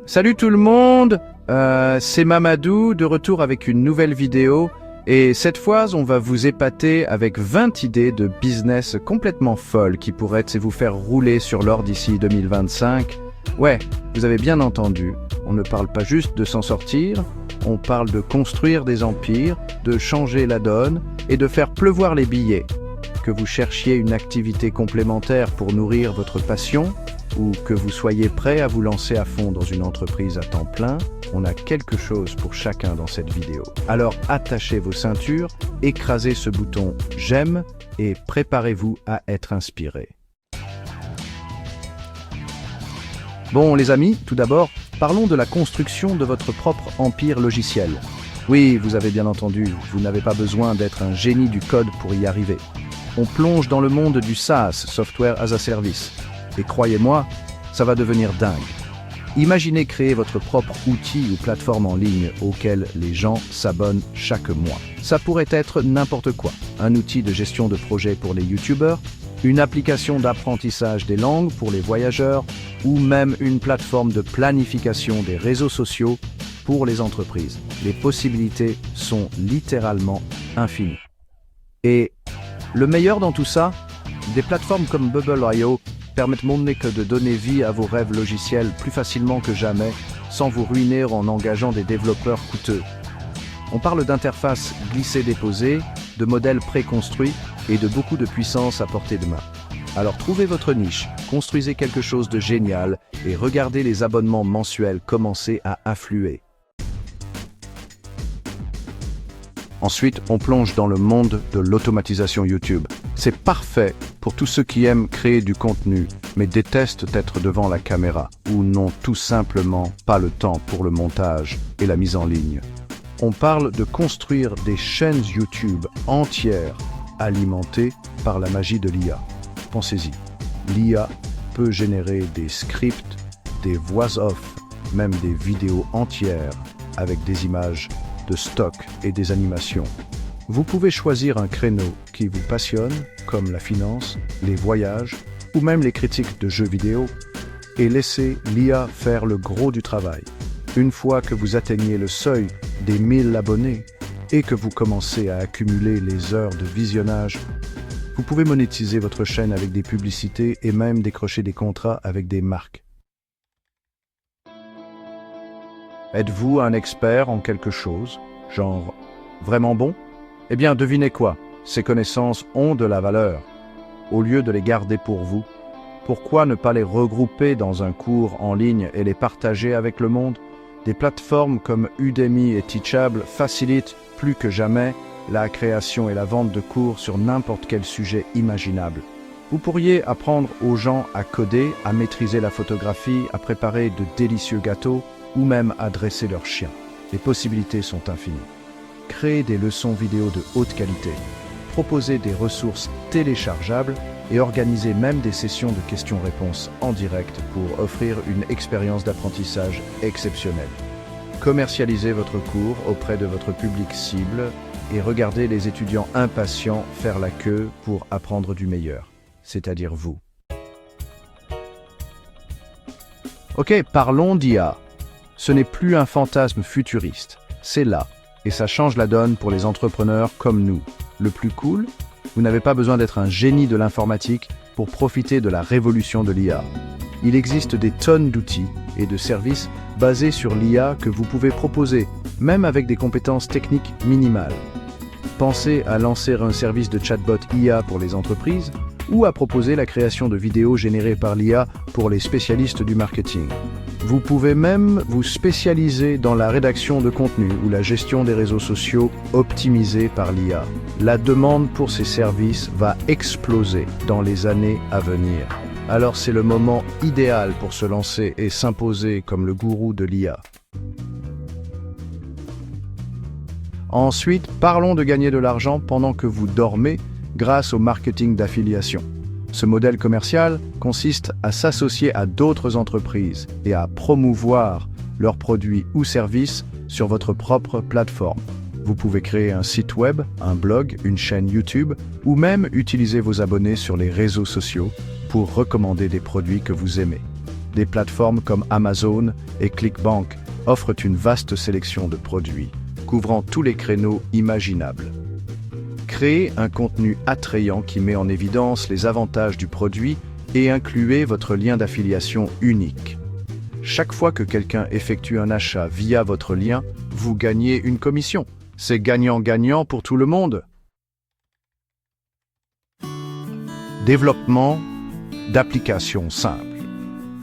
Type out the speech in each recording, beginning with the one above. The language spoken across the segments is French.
Salut tout le monde, c'est Mamadou de retour avec une nouvelle vidéo et cette fois on va vous épater avec 20 idées de business complètement folles qui pourraient vous faire rouler sur l'or d'ici 2025. Ouais, vous avez bien entendu, on ne parle pas juste de s'en sortir, on parle de construire des empires, de changer la donne et de faire pleuvoir les billets. Que vous cherchiez une activité complémentaire pour nourrir votre passion, ou que vous soyez prêt à vous lancer à fond dans une entreprise à temps plein, on a quelque chose pour chacun dans cette vidéo. Alors attachez vos ceintures, écrasez ce bouton « J'aime » et préparez-vous à être inspiré. Bon les amis, tout d'abord, parlons de la construction de votre propre empire logiciel. Oui, vous avez bien entendu, vous n'avez pas besoin d'être un génie du code pour y arriver. On plonge dans le monde du SaaS, Software as a Service. Et croyez-moi, ça va devenir dingue. Imaginez créer votre propre outil ou plateforme en ligne auquel les gens s'abonnent chaque mois. Ça pourrait être n'importe quoi. Un outil de gestion de projet pour les youtubeurs, une application d'apprentissage des langues pour les voyageurs ou même une plateforme de planification des réseaux sociaux pour les entreprises. Les possibilités sont littéralement infinies. Et le meilleur dans tout ça, des plateformes comme Bubble.io permettent de donner vie à vos rêves logiciels plus facilement que jamais, sans vous ruiner en engageant des développeurs coûteux. On parle d'interfaces glissées-déposées, de modèles préconstruits et de beaucoup de puissance à portée de main. Alors trouvez votre niche, construisez quelque chose de génial et regardez les abonnements mensuels commencer à affluer. Ensuite, on plonge dans le monde de l'automatisation YouTube. C'est parfait pour tous ceux qui aiment créer du contenu, mais détestent être devant la caméra, ou n'ont tout simplement pas le temps pour le montage et la mise en ligne. On parle de construire des chaînes YouTube entières, alimentées par la magie de l'IA. Pensez-y, l'IA peut générer des scripts, des voix off, même des vidéos entières avec des images de stock et des animations. Vous pouvez choisir un créneau qui vous passionne, comme la finance, les voyages ou même les critiques de jeux vidéo, et laisser l'IA faire le gros du travail. Une fois que vous atteignez le seuil des 1000 abonnés et que vous commencez à accumuler les heures de visionnage, vous pouvez monétiser votre chaîne avec des publicités et même décrocher des contrats avec des marques. Êtes-vous un expert en quelque chose, genre vraiment bon? Eh bien, devinez quoi? Ces connaissances ont de la valeur. Au lieu de les garder pour vous, pourquoi ne pas les regrouper dans un cours en ligne et les partager avec le monde? Des plateformes comme Udemy et Teachable facilitent plus que jamais la création et la vente de cours sur n'importe quel sujet imaginable. Vous pourriez apprendre aux gens à coder, à maîtriser la photographie, à préparer de délicieux gâteaux ou même à dresser leurs chiens. Les possibilités sont infinies. Créez des leçons vidéo de haute qualité, proposez des ressources téléchargeables et organisez même des sessions de questions-réponses en direct pour offrir une expérience d'apprentissage exceptionnelle. Commercialisez votre cours auprès de votre public cible et regardez les étudiants impatients faire la queue pour apprendre du meilleur, c'est-à-dire vous. Ok, parlons d'IA. Ce n'est plus un fantasme futuriste, c'est là, et ça change la donne pour les entrepreneurs comme nous. Le plus cool, vous n'avez pas besoin d'être un génie de l'informatique pour profiter de la révolution de l'IA. Il existe des tonnes d'outils et de services basés sur l'IA que vous pouvez proposer, même avec des compétences techniques minimales. Pensez à lancer un service de chatbot IA pour les entreprises ou à proposer la création de vidéos générées par l'IA pour les spécialistes du marketing. Vous pouvez même vous spécialiser dans la rédaction de contenu ou la gestion des réseaux sociaux optimisés par l'IA. La demande pour ces services va exploser dans les années à venir. Alors c'est le moment idéal pour se lancer et s'imposer comme le gourou de l'IA. Ensuite, parlons de gagner de l'argent pendant que vous dormez grâce au marketing d'affiliation. Ce modèle commercial consiste à s'associer à d'autres entreprises et à promouvoir leurs produits ou services sur votre propre plateforme. Vous pouvez créer un site web, un blog, une chaîne YouTube ou même utiliser vos abonnés sur les réseaux sociaux pour recommander des produits que vous aimez. Des plateformes comme Amazon et ClickBank offrent une vaste sélection de produits, couvrant tous les créneaux imaginables. Créez un contenu attrayant qui met en évidence les avantages du produit et incluez votre lien d'affiliation unique. Chaque fois que quelqu'un effectue un achat via votre lien, vous gagnez une commission. C'est gagnant-gagnant pour tout le monde. Développement d'applications simples.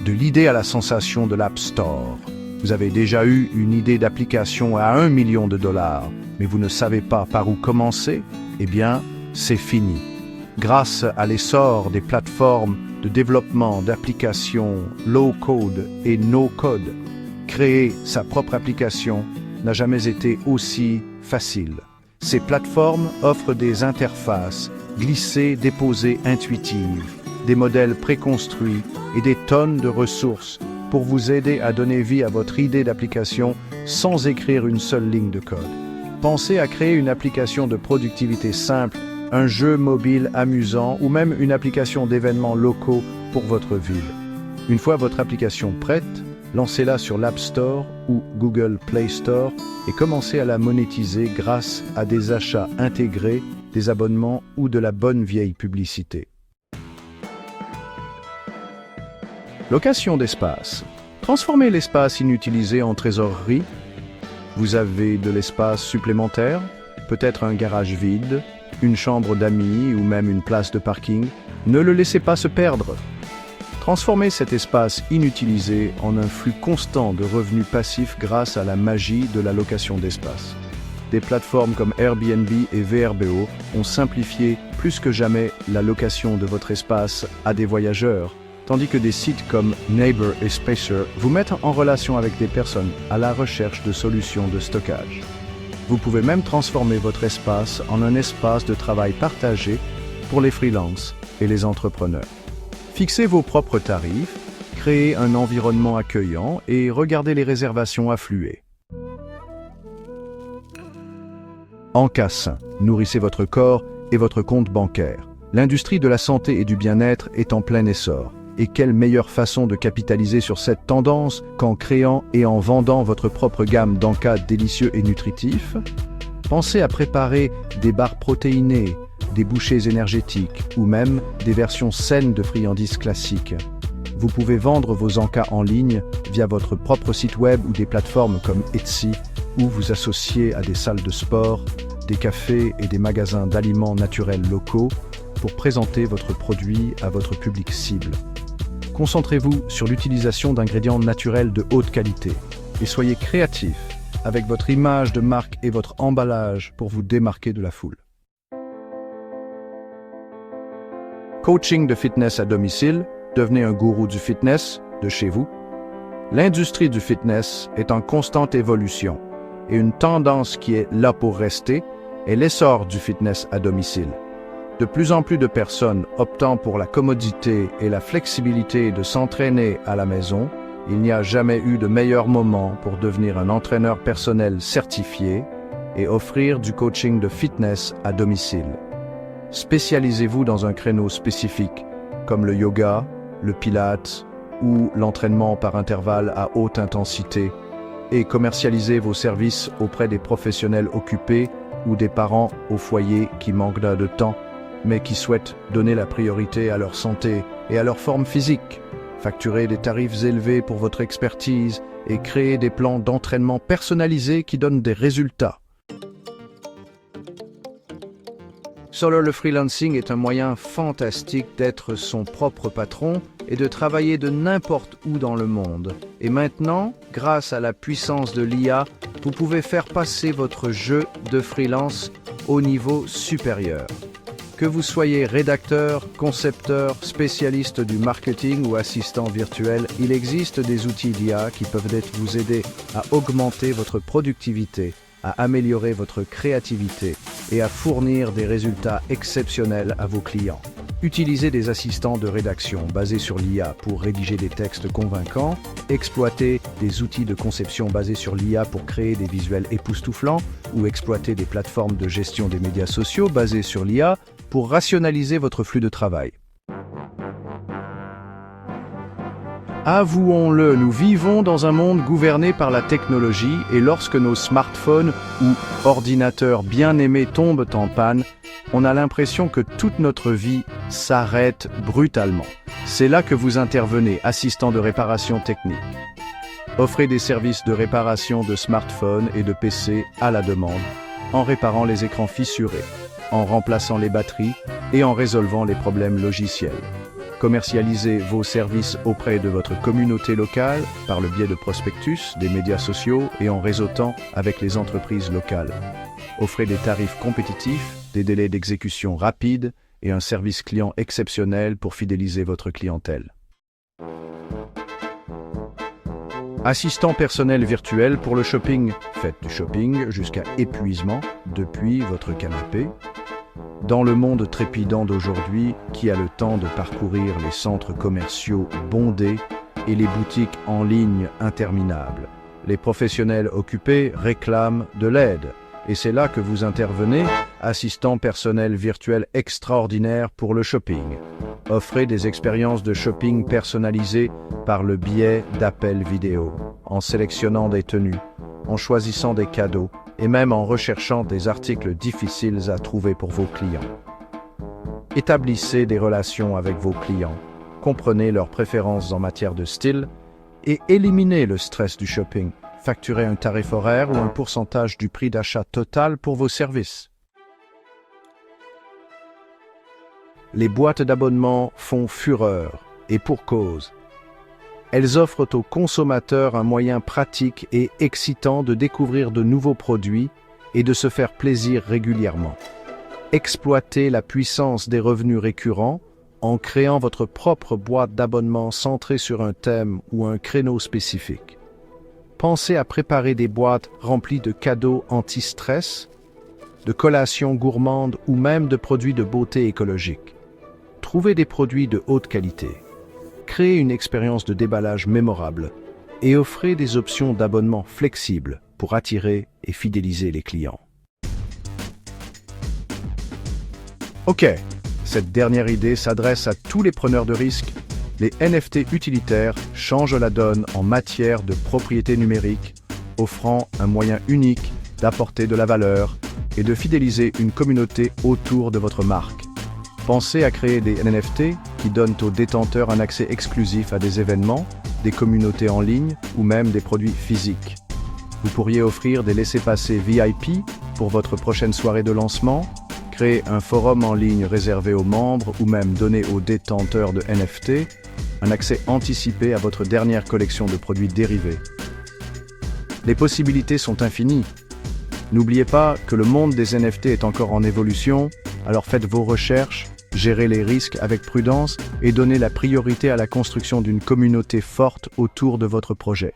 De l'idée à la sensation de l'App Store. Vous avez déjà eu une idée d'application à 1 million de dollars, mais vous ne savez pas par où commencer? Eh bien, c'est fini. Grâce à l'essor des plateformes de développement d'applications low-code et no-code, créer sa propre application n'a jamais été aussi facile. Ces plateformes offrent des interfaces glissées, déposées, intuitives, des modèles préconstruits et des tonnes de ressources pour vous aider à donner vie à votre idée d'application sans écrire une seule ligne de code. Pensez à créer une application de productivité simple, un jeu mobile amusant ou même une application d'événements locaux pour votre ville. Une fois votre application prête, lancez-la sur l'App Store ou Google Play Store et commencez à la monétiser grâce à des achats intégrés, des abonnements ou de la bonne vieille publicité. Location d'espace. Transformez l'espace inutilisé en trésorerie. Vous avez de l'espace supplémentaire, peut-être un garage vide, une chambre d'amis ou même une place de parking. Ne le laissez pas se perdre. Transformez cet espace inutilisé en un flux constant de revenus passifs grâce à la magie de la location d'espace. Des plateformes comme Airbnb et VRBO ont simplifié plus que jamais la location de votre espace à des voyageurs, tandis que des sites comme Neighbor et Spacer vous mettent en relation avec des personnes à la recherche de solutions de stockage. Vous pouvez même transformer votre espace en un espace de travail partagé pour les freelances et les entrepreneurs. Fixez vos propres tarifs, créez un environnement accueillant et regardez les réservations affluer. Encas sain, nourrissez votre corps et votre compte bancaire. L'industrie de la santé et du bien-être est en plein essor. Et quelle meilleure façon de capitaliser sur cette tendance qu'en créant et en vendant votre propre gamme d'encas délicieux et nutritifs? Pensez à préparer des barres protéinées, des bouchées énergétiques ou même des versions saines de friandises classiques. Vous pouvez vendre vos encas en ligne via votre propre site web ou des plateformes comme Etsy ou vous associer à des salles de sport, des cafés et des magasins d'aliments naturels locaux pour présenter votre produit à votre public cible. Concentrez-vous sur l'utilisation d'ingrédients naturels de haute qualité et soyez créatif avec votre image de marque et votre emballage pour vous démarquer de la foule. Coaching de fitness à domicile, devenez un gourou du fitness de chez vous. L'industrie du fitness est en constante évolution et une tendance qui est là pour rester est l'essor du fitness à domicile. De plus en plus de personnes optant pour la commodité et la flexibilité de s'entraîner à la maison, il n'y a jamais eu de meilleur moment pour devenir un entraîneur personnel certifié et offrir du coaching de fitness à domicile. Spécialisez-vous dans un créneau spécifique, comme le yoga, le pilates ou l'entraînement par intervalle à haute intensité, et commercialisez vos services auprès des professionnels occupés ou des parents au foyer qui manquent de temps, mais qui souhaitent donner la priorité à leur santé et à leur forme physique. Facturez des tarifs élevés pour votre expertise et créez des plans d'entraînement personnalisés qui donnent des résultats. Solo le freelancing est un moyen fantastique d'être son propre patron et de travailler de n'importe où dans le monde. Et maintenant, grâce à la puissance de l'IA, vous pouvez faire passer votre jeu de freelance au niveau supérieur. Que vous soyez rédacteur, concepteur, spécialiste du marketing ou assistant virtuel, il existe des outils d'IA qui peuvent vous aider à augmenter votre productivité, à améliorer votre créativité et à fournir des résultats exceptionnels à vos clients. Utilisez des assistants de rédaction basés sur l'IA pour rédiger des textes convaincants, exploitez des outils de conception basés sur l'IA pour créer des visuels époustouflants ou exploitez des plateformes de gestion des médias sociaux basées sur l'IA pour rationaliser votre flux de travail. Avouons-le, nous vivons dans un monde gouverné par la technologie et lorsque nos smartphones ou ordinateurs bien-aimés tombent en panne, on a l'impression que toute notre vie s'arrête brutalement. C'est là que vous intervenez, assistant de réparation technique. Offrez des services de réparation de smartphones et de PC à la demande, en réparant les écrans fissurés, en remplaçant les batteries et en résolvant les problèmes logiciels. Commercialisez vos services auprès de votre communauté locale par le biais de prospectus, des médias sociaux et en réseautant avec les entreprises locales. Offrez des tarifs compétitifs, des délais d'exécution rapides et un service client exceptionnel pour fidéliser votre clientèle. Assistant personnel virtuel pour le shopping. Faites du shopping jusqu'à épuisement depuis votre canapé. Dans le monde trépidant d'aujourd'hui, qui a le temps de parcourir les centres commerciaux bondés et les boutiques en ligne interminables? Les professionnels occupés réclament de l'aide. Et c'est là que vous intervenez, assistant personnel virtuel extraordinaire pour le shopping. Offrez des expériences de shopping personnalisées par le biais d'appels vidéo, en sélectionnant des tenues, en choisissant des cadeaux et même en recherchant des articles difficiles à trouver pour vos clients. Établissez des relations avec vos clients, comprenez leurs préférences en matière de style et éliminez le stress du shopping. Facturez un tarif horaire ou un pourcentage du prix d'achat total pour vos services. Les boîtes d'abonnement font fureur, et pour cause. Elles offrent aux consommateurs un moyen pratique et excitant de découvrir de nouveaux produits et de se faire plaisir régulièrement. Exploitez la puissance des revenus récurrents en créant votre propre boîte d'abonnement centrée sur un thème ou un créneau spécifique. Pensez à préparer des boîtes remplies de cadeaux anti-stress, de collations gourmandes ou même de produits de beauté écologique. Trouvez des produits de haute qualité. Créez une expérience de déballage mémorable et offrez des options d'abonnement flexibles pour attirer et fidéliser les clients. Ok, cette dernière idée s'adresse à tous les preneurs de risques. Les NFT utilitaires changent la donne en matière de propriété numérique, offrant un moyen unique d'apporter de la valeur et de fidéliser une communauté autour de votre marque. Pensez à créer des NFT qui donnent aux détenteurs un accès exclusif à des événements, des communautés en ligne ou même des produits physiques. Vous pourriez offrir des laissez-passer VIP pour votre prochaine soirée de lancement, créer un forum en ligne réservé aux membres ou même donner aux détenteurs de NFT un accès anticipé à votre dernière collection de produits dérivés. Les possibilités sont infinies. N'oubliez pas que le monde des NFT est encore en évolution, alors faites vos recherches, gérez les risques avec prudence et donnez la priorité à la construction d'une communauté forte autour de votre projet.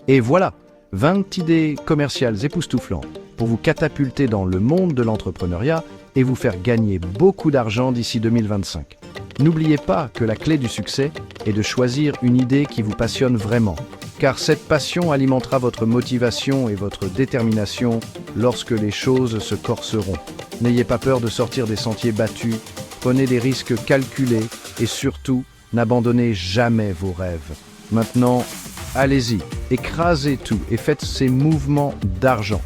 Et voilà, 20 idées commerciales époustouflantes pour vous catapulter dans le monde de l'entrepreneuriat et vous faire gagner beaucoup d'argent d'ici 2025. N'oubliez pas que la clé du succès est de choisir une idée qui vous passionne vraiment, car cette passion alimentera votre motivation et votre détermination lorsque les choses se corseront. N'ayez pas peur de sortir des sentiers battus, prenez des risques calculés et surtout, n'abandonnez jamais vos rêves. Maintenant, allez-y, écrasez tout et faites ces mouvements d'argent.